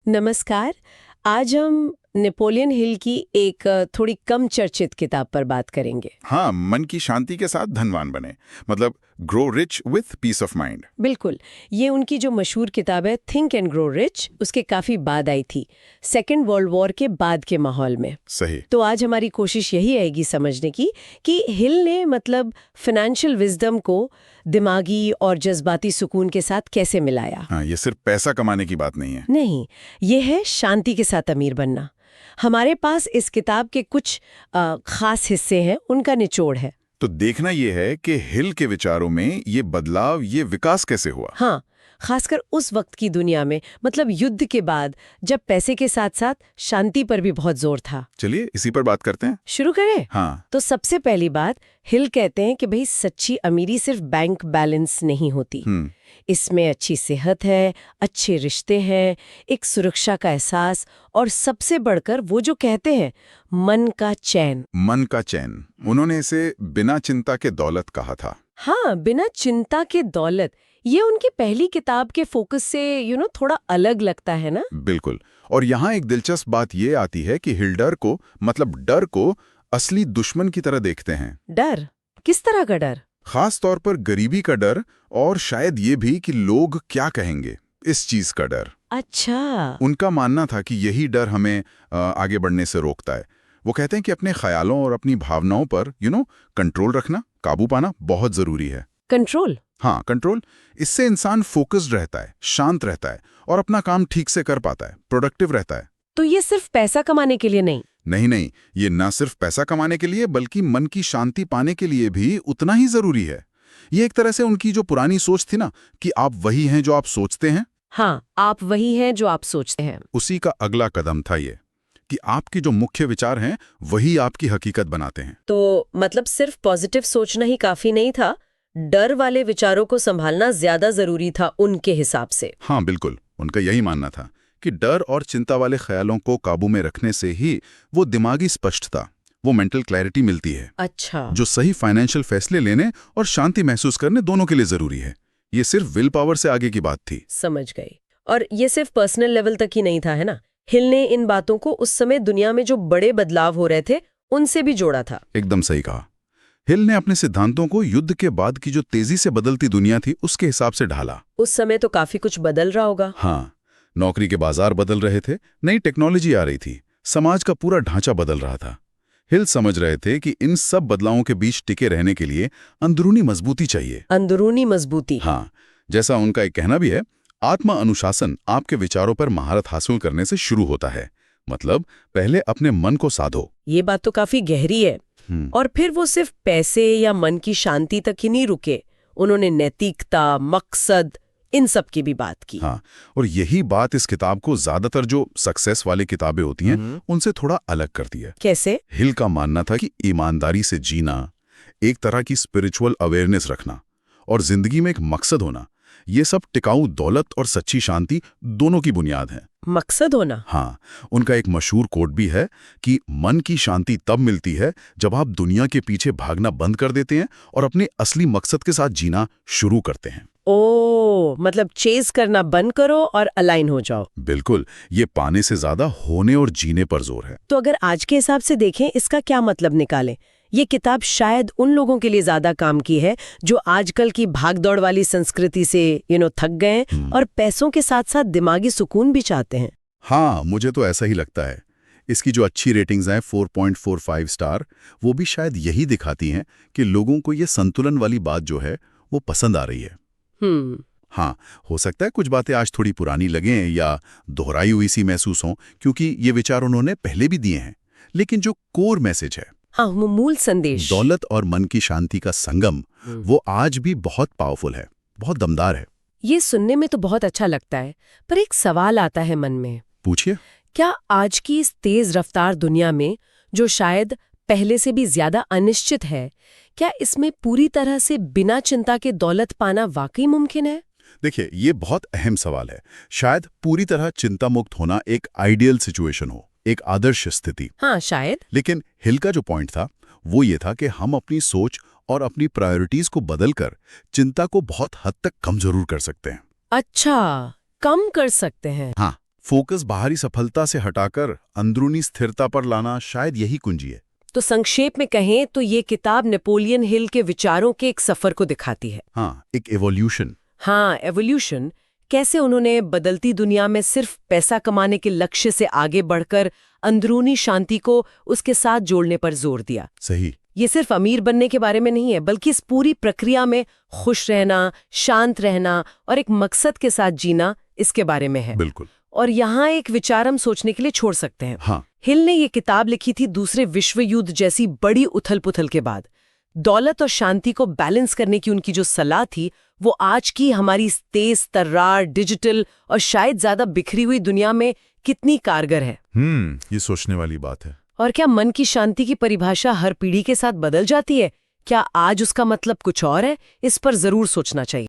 नमस्कार। आज हम नेपोलियन हिल की एक थोड़ी कम चर्चित किताब पर बात करेंगे। हाँ, मन की शांति के साथ धनवान बने, मतलब grow rich with peace of mind. बिल्कुल, ये उनकी जो मशहूर किताब है थिंक एंड ग्रो रिच, उसके काफी बाद आई थी, सेकेंड वर्ल्ड वॉर के बाद के माहौल में। सही। तो आज हमारी कोशिश यही रहेगी समझने की कि हिल ने मतलब फाइनेंशियल विजडम को दिमागी और जज्बाती सुकून के साथ कैसे मिलाया। हाँ, ये सिर्फ पैसा कमाने की बात नहीं है। नहीं, ये है शांति के साथ अमीर बनना। हमारे पास इस किताब के कुछ खास हिस्से हैं, उनका निचोड़ है। तो देखना ये है कि हिल के विचारों में ये बदलाव, ये विकास कैसे हुआ। हाँ, खासकर उस वक्त की दुनिया में, मतलब युद्ध के बाद, जब पैसे के साथ साथ शांति पर भी बहुत जोर था। चलिए इसी पर बात करते हैं। शुरू करें? हाँ। तो सबसे पहली बात, हिल कहते हैं कि भाई सच्ची अमीरी सिर्फ बैंक बैलेंस नहीं होती। इसमें अच्छी सेहत है, अच्छे रिश्ते हैं, एक सुरक्षा का एहसास और सबसे बढ़कर वो जो कहते हैं मन का चैन। मन का चैन, उन्होंने इसे बिना चिंता के दौलत कहा था। हाँ, बिना चिंता के दौलत, ये उनकी पहली किताब के फोकस से थोड़ा अलग लगता है ना। बिल्कुल। और यहाँ एक दिलचस्प बात ये आती है कि हिल डर को असली दुश्मन की तरह देखते हैं। डर? किस तरह का डर? खास तौर पर गरीबी का डर, और शायद ये भी कि लोग क्या कहेंगे, इस चीज का डर। अच्छा। उनका मानना था कि यही डर हमें आगे बढ़ने से रोकता है। वो कहते हैं कि अपने ख्यालों और अपनी भावनाओं पर कंट्रोल रखना, काबू पाना बहुत जरूरी है। कंट्रोल? हाँ, कंट्रोल। इससे इंसान फोकस्ड रहता है, शांत रहता है और अपना काम ठीक से कर पाता है, प्रोडक्टिव रहता है। तो ये सिर्फ पैसा कमाने के लिए नहीं? नहीं, ये ना सिर्फ पैसा कमाने के लिए बल्कि मन की शांति पाने के लिए भी उतना ही जरूरी है। ये एक तरह से उनकी जो पुरानी सोच थी ना कि आप वही हैं जो आप सोचते हैं। हाँ, आप वही हैं जो आप सोचते हैं। उसी का अगला कदम था ये कि आपके जो मुख्य विचार हैं वही आपकी हकीकत बनाते हैं। तो मतलब सिर्फ पॉजिटिव सोचना ही काफी नहीं था, डर वाले विचारों को संभालना ज्यादा जरूरी था उनके हिसाब से। हाँ बिल्कुल, उनका यही मानना था कि डर और चिंता वाले ख्यालों को काबू में रखने से ही वो दिमागी स्पष्टता, वो मेंटल क्लैरिटी मिलती है। अच्छा। जो सही फाइनेंशियल फैसले लेने और शांति महसूस करने दोनों के लिए जरूरी है। ये सिर्फ विल पावर से आगे की बात थी। समझ गई। और ये सिर्फ पर्सनल लेवल तक ही नहीं था, है ना। हिल ने इन बातों को उस समय दुनिया में जो बड़े बदलाव हो रहे थे उनसे भी जोड़ा था। एकदम सही कहा। हिल ने अपने सिद्धांतों को युद्ध के बाद की जो तेजी से बदलती दुनिया थी उसके हिसाब से ढाला। उस समय तो काफी कुछ बदल रहा होगा। हाँ, नौकरी के बाजार बदल रहे थे, नई टेक्नोलॉजी आ रही थी, समाज का पूरा ढांचा बदल रहा था। हिल समझ रहे थे कि इन सब बदलावों के बीच टिके रहने के लिए अंदरूनी मजबूती चाहिए। अंदरूनी मजबूती? हाँ, जैसा उनका एक कहना भी है, आत्म अनुशासन आपके विचारों पर महारत हासिल करने से शुरू होता है। मतलब पहले अपने मन को साधो। ये बात तो काफी गहरी है। और फिर वो सिर्फ पैसे या मन की शांति तक ही नहीं रुके, उन्होंने नैतिकता, मकसद, इन सब की भी बात की। हाँ, और यही बात इस किताब को ज्यादातर जो सक्सेस वाली किताबें होती हैं उनसे थोड़ा अलग करती है। कैसे? हिल का मानना था कि ईमानदारी से जीना, एक तरह की स्पिरिचुअल अवेयरनेस रखना और जिंदगी में एक मकसद होना, ये सब टिकाऊ दौलत और सच्ची शांति दोनों की बुनियाद है। मकसद होना? हाँ, उनका एक मशहूर कोट भी है कि मन की शांति तब मिलती है जब आप दुनिया के पीछे भागना बंद कर देते हैं और अपने असली मकसद के साथ जीना शुरू करते हैं। ओ, मतलब चेज करना बंद करो और अलाइन हो जाओ। बिल्कुल, ये पाने से ज्यादा होने और जीने पर जोर है। तो अगर आज के हिसाब से देखें, इसका क्या मतलब निकालें? ये किताब शायद उन लोगों के लिए ज्यादा काम की है जो आजकल की भागदौड़ वाली संस्कृति से थक गए और पैसों के साथ साथ दिमागी सुकून भी चाहते हैं। हाँ, मुझे तो ऐसा ही लगता है। इसकी जो अच्छी रेटिंग्स हैं 4.45 स्टार, वो भी शायद यही दिखाती हैं कि लोगों को ये संतुलन वाली बात जो है वो पसंद आ रही है। हाँ, हो सकता है कुछ बातें आज थोड़ी पुरानी लगें या दोहराई हुई सी महसूस हों, क्योंकि ये विचार उन्होंने पहले भी दिए हैं, लेकिन जो कोर मैसेज है, हाँ, वो मूल संदेश, दौलत और मन की शांति का संगम, वो आज भी बहुत पावरफुल है, बहुत दमदार है। ये सुनने में तो बहुत अच्छा लगता है, पर एक सवाल आता है मन में। पूछिए। क्या आज की इस तेज रफ्तार दुनिया में, जो शायद पहले से भी ज्यादा अनिश्चित है, क्या इसमें पूरी तरह से बिना चिंता के दौलत पाना वाकई मुमकिन है? देखिए, ये बहुत अहम सवाल है। शायद पूरी तरह चिंता मुक्त होना एक आइडियल सिचुएशन हो, एक आदर्श स्थिति। हाँ, शायद। लेकिन हिल का जो पॉइंट था वो ये था कि हम अपनी सोच और अपनी प्रायोरिटीज को बदलकर चिंता को बहुत हद तक कम जरूर कर सकते हैं। अच्छा, कम कर सकते हैं। हाँ, फोकस बाहरी सफलता से हटाकर अंदरूनी स्थिरता पर लाना शायद यही कुंजी है। तो संक्षेप में कहें तो ये किताब नेपोलियन हिल के विचारों के एक सफर को दिखाती है। हाँ, एक एवोल्यूशन। हाँ, एवोल्यूशन। कैसे उन्होंने बदलती दुनिया में सिर्फ पैसा कमाने के लक्ष्य से आगे बढ़कर अंदरूनी शांति को उसके साथ जोड़ने पर जोर दिया। सही। ये सिर्फ अमीर बनने के बारे में नहीं है, बल्कि इस पूरी प्रक्रिया में खुश रहना, शांत रहना और एक मकसद के साथ जीना, इसके बारे में है। बिल्कुल। और यहाँ एक विचार हम सोचने के लिए छोड़ सकते हैं। हाँ। हिल ने ये किताब लिखी थी दूसरे विश्व युद्ध जैसी बड़ी उथल-पुथल के बाद। दौलत और शांति को बैलेंस करने की उनकी जो सलाह थी, वो आज की हमारी तेज तर्रार, डिजिटल और शायद ज्यादा बिखरी हुई दुनिया में कितनी कारगर है। ये सोचने वाली बात है। और क्या मन की शांति की परिभाषा हर पीढ़ी के साथ बदल जाती है? क्या आज उसका मतलब कुछ और है? इस पर जरूर सोचना चाहिए।